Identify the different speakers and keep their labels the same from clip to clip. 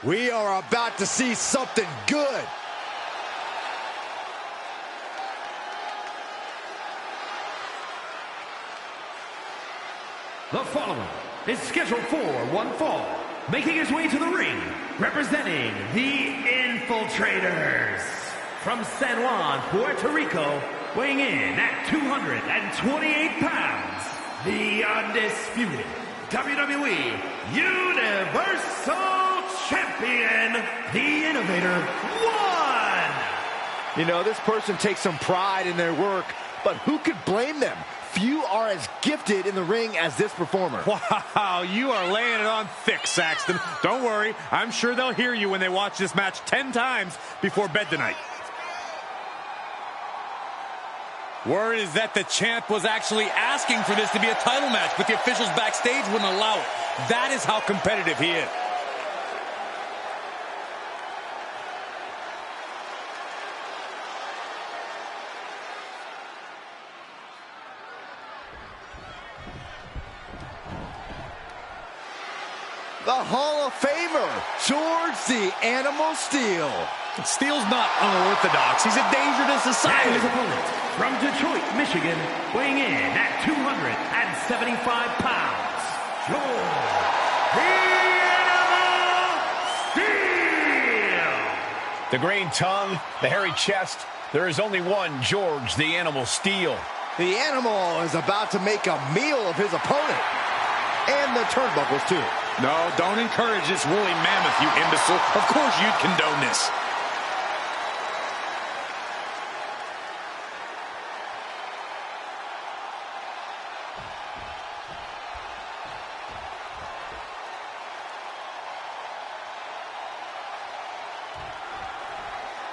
Speaker 1: We are about to see something good.
Speaker 2: The following is scheduled for one fall, making his way to the ring, representing the Infiltrators. From San Juan, Puerto Rico, weighing in at 228 pounds, the undisputed WWE Universal Champion, the Invader.
Speaker 1: You know, this person takes some pride in their work, but who could blame them? Few are as gifted in the ring as this performer.
Speaker 3: Wow, you are laying it on thick, Saxton. Don't worry, I'm sure they'll hear you when they watch this match 10 times before bed tonight. Word is that the champ was actually asking for this to be a title match, but the officials backstage wouldn't allow it. That is how competitive he is.
Speaker 1: The Hall of Famer, George the Animal Steele.
Speaker 3: Steele's not unorthodox. He's a danger to society.
Speaker 2: And his opponent, from Detroit, Michigan, weighing in at 275 pounds, George the Animal Steele.
Speaker 4: The green tongue, the hairy chest, there is only one George the Animal Steele.
Speaker 1: The Animal is about to make a meal of his opponent. And the turnbuckles, too.
Speaker 3: No, don't encourage this woolly mammoth, you imbecile. Of course you'd condone this.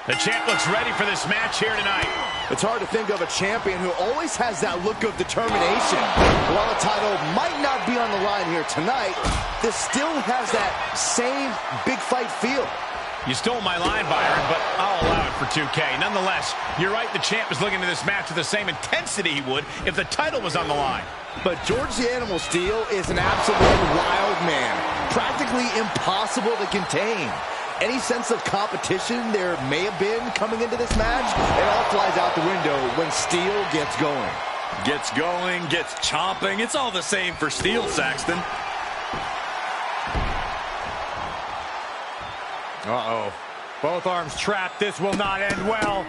Speaker 4: The champ looks ready for this match here tonight.
Speaker 1: It's hard to think of a champion who always has that look of determination. While the title might not be on the line here tonight, this still has that same big fight feel.
Speaker 4: You stole my line, Byron, but I'll allow it for 2K. Nonetheless, you're right, the champ is looking at this match with the same intensity he would if the title was on the line.
Speaker 1: But George the Animal Steele is an absolute wild man, practically impossible to contain. Any sense of competition there may have been coming into this match, it all flies out the window when Steele gets going.
Speaker 3: Gets going, gets chomping. It's all the same for Steele, Saxton. Uh-oh. Both arms trapped. This will not end well.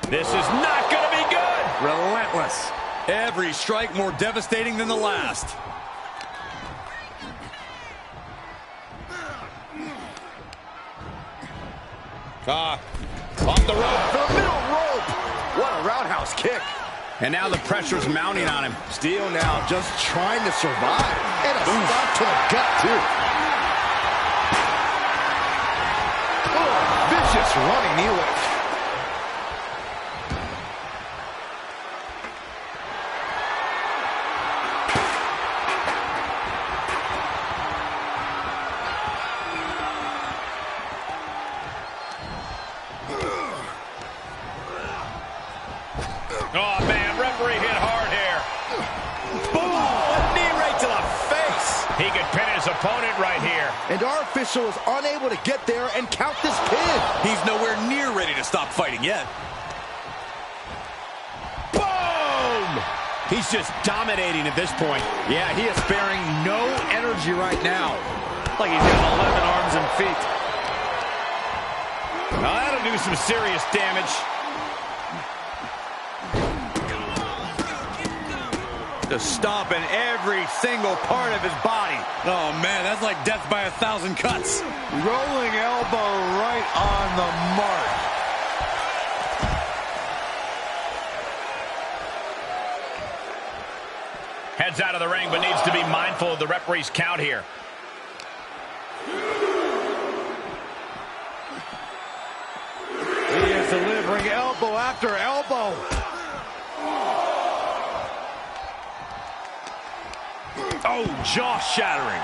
Speaker 4: This is not going to be good.
Speaker 3: Relentless. Every strike more devastating than the last.
Speaker 4: Off the rope.
Speaker 1: The middle rope. What a roundhouse kick.
Speaker 4: And now the pressure's mounting on him.
Speaker 1: Steele now just trying to survive. And a stop to the gut, too. Oh, vicious running knee lift.
Speaker 4: Oh, man, referee hit hard here. Boom! A knee right to the face. He could pin his opponent right here.
Speaker 1: And our official is unable to get there and count this pin.
Speaker 3: He's nowhere near ready to stop fighting yet.
Speaker 4: Boom! He's just dominating at this point.
Speaker 3: Yeah, he is sparing no energy right now. Like he's got 11 arms and feet.
Speaker 4: Now that'll do some serious damage.
Speaker 3: Just stomping every single part of his body. Oh, man, that's like death by 1,000 cuts. Rolling elbow right on the mark.
Speaker 4: Heads out of the ring, but needs to be mindful of the referee's count here.
Speaker 3: He is delivering elbow after elbow. Oh, jaw-shattering.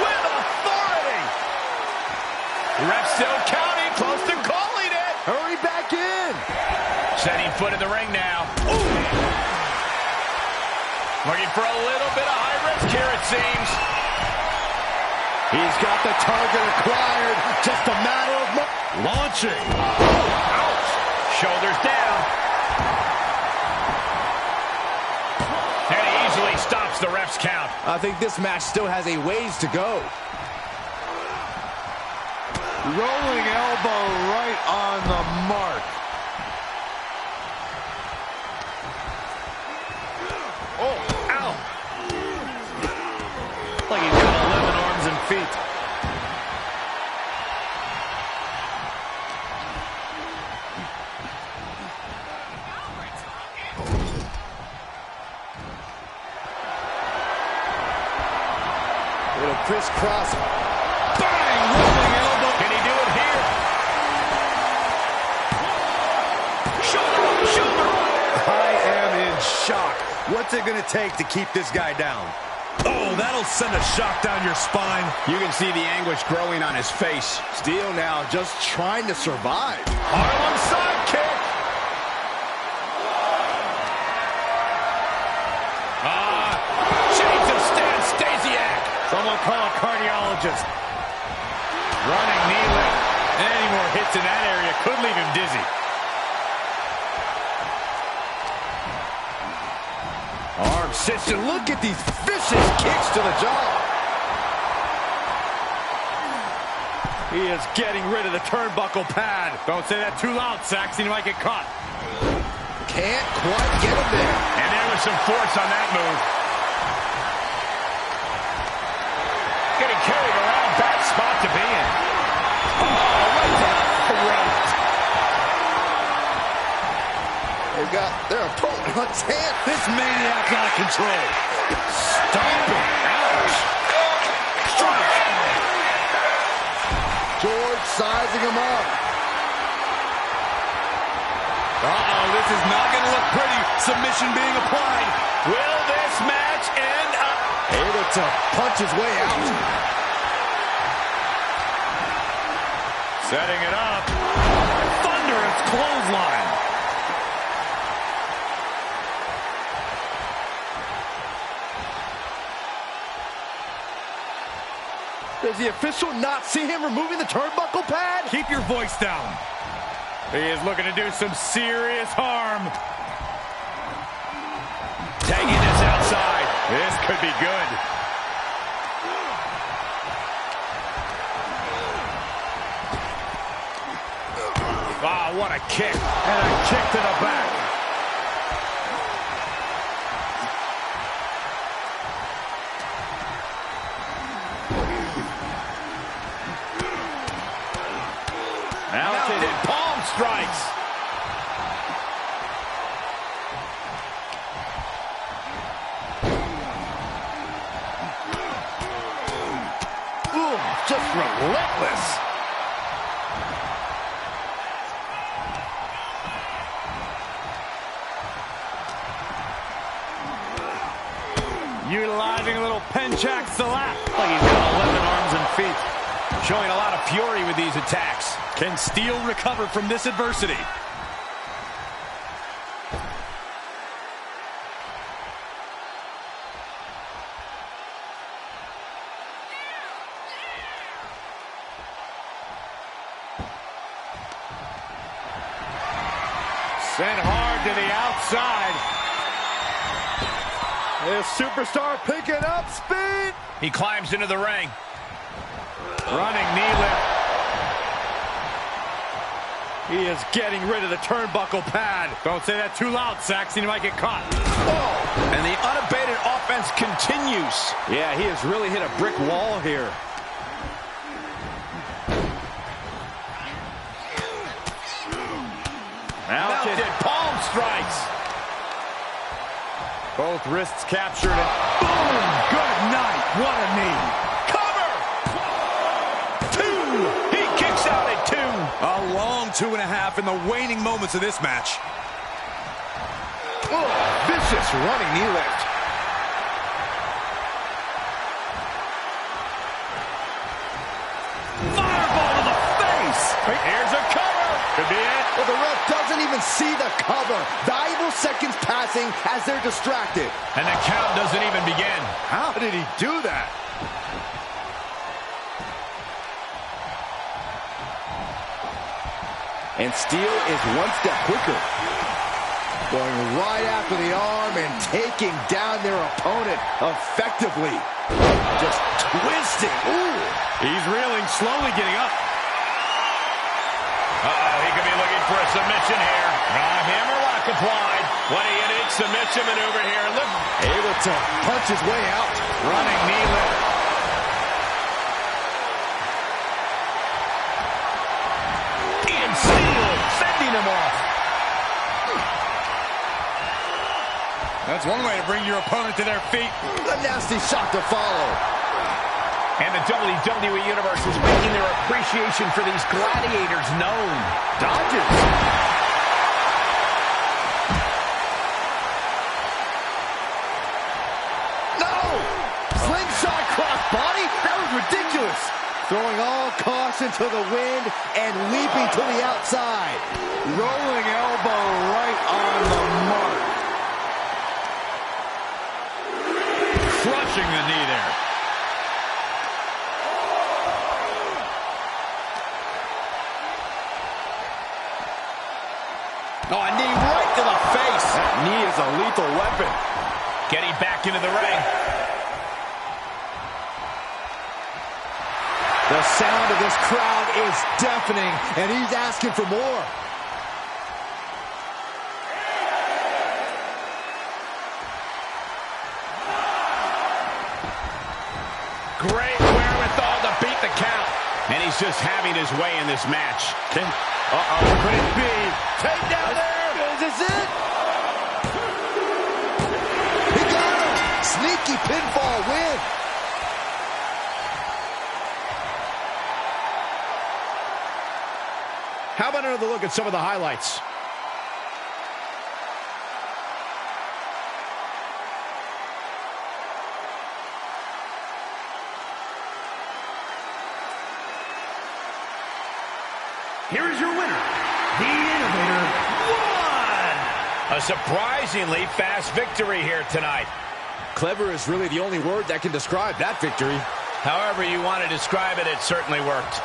Speaker 4: With authority. Ref still counting, close to calling it.
Speaker 1: Hurry back in.
Speaker 4: Setting foot in the ring now. Ooh. Looking for a little bit of high risk here, it seems.
Speaker 1: He's got the target acquired. Just a matter of
Speaker 3: launching.
Speaker 4: Ouch. Shoulders down. And he easily stops the ref's count.
Speaker 1: I think this match still has a ways to go.
Speaker 3: Rolling elbow right on the mark.
Speaker 4: Oh, ow.
Speaker 3: Like he's got 11 arms and feet.
Speaker 1: Little crisscross.
Speaker 3: Bang! Rolling elbow.
Speaker 4: Can he do it here? Shoulder, shoulder.
Speaker 3: I am in shock. What's it going to take to keep this guy down? Oh, that'll send a shock down your spine.
Speaker 4: You can see the anguish growing on his face.
Speaker 1: Steele now just trying to survive.
Speaker 4: Harlem sidekick. Change of stance, Stasiak.
Speaker 3: Someone call a cardiologist. Running knee lift. Any more hits in that area could leave him dizzy.
Speaker 1: Arm cinched. Look at these vicious kicks to the jaw.
Speaker 3: He is getting rid of the turnbuckle pad. Don't say that too loud, Saxon. You might get caught.
Speaker 1: Can't quite get him there.
Speaker 4: And there was some force on that move. Getting carried around, bad spot to be in. Oh, right to the throat.
Speaker 1: They've got their opponent on his hand.
Speaker 3: This maniac's out of control.
Speaker 1: Stomping. Ouch. Strike. George sizing him up.
Speaker 3: Uh-oh, this is not going to look pretty. Submission being applied.
Speaker 4: Will this match end up?
Speaker 1: Able to punch his way out.
Speaker 3: Setting it up. Thunderous clothesline.
Speaker 1: Does the official not see him removing the turnbuckle pad?
Speaker 3: Keep your voice down. He is looking to do some serious harm.
Speaker 4: Taking this outside.
Speaker 3: This could be good.
Speaker 4: Wow, what a kick.
Speaker 3: And a kick to the back.
Speaker 4: Mounted palm strikes.
Speaker 1: Ooh, just relentless.
Speaker 3: Utilizing a little penchak salap. Like he's got 11 arms and feet.
Speaker 4: Showing a lot of fury with these attacks.
Speaker 3: Can Steele recover from this adversity? Sent hard to the outside.
Speaker 1: This superstar picking up speed.
Speaker 4: He climbs into the ring.
Speaker 3: Running knee lift. He is getting rid of the turnbuckle pad. Don't say that too loud, Saxon. You might get caught.
Speaker 4: Oh, and the unabated offense continues.
Speaker 1: Yeah, he has really hit a brick wall here.
Speaker 4: Mounted palm strikes.
Speaker 3: Both wrists captured and boom! Good night. What a knee.
Speaker 4: Cover. 2. He kicks out at 2.
Speaker 3: A long 2.5 in the waning moments of this match.
Speaker 1: Oh, vicious running knee lift.
Speaker 3: Fireball to the face.
Speaker 4: Here's a cover. Could be it.
Speaker 1: Well, the ref doesn't even see the cover. Valuable seconds passing as they're distracted.
Speaker 4: And the count doesn't even begin.
Speaker 3: How did he do that?
Speaker 1: And Steele is one step quicker. Going right after the arm and taking down their opponent effectively. Just twisting. Ooh.
Speaker 3: He's reeling, slowly getting up.
Speaker 4: He could be looking for a submission here. Hammerlock applied. What a unique submission maneuver here. Look.
Speaker 1: Able to punch his way out.
Speaker 3: Running knee lift.
Speaker 4: And Steele fending him off.
Speaker 3: That's one way to bring your opponent to their feet.
Speaker 1: A nasty shot to follow.
Speaker 4: And the WWE Universe is making their appreciation for these gladiators known.
Speaker 1: Dodges. No! Slingshot crossbody? That was ridiculous. Throwing all caution to the wind and leaping to the outside.
Speaker 3: Rolling elbow right on the mark. Crushing the knee there.
Speaker 1: Oh, a knee right to the face. That knee is a lethal weapon.
Speaker 4: Getting back into the ring.
Speaker 1: The sound of this crowd is deafening, and he's asking for more.
Speaker 4: Great wherewithal to beat the count. And he's just having his way in this match.
Speaker 1: Uh-oh, could it be? Take down there! Is this it? He got him! Sneaky pinfall win.
Speaker 4: How about another look at some of the highlights? Here is your winner, the Invader, won! A surprisingly fast victory here tonight.
Speaker 1: Clever is really the only word that can describe that victory.
Speaker 4: However you want to describe it, it certainly worked.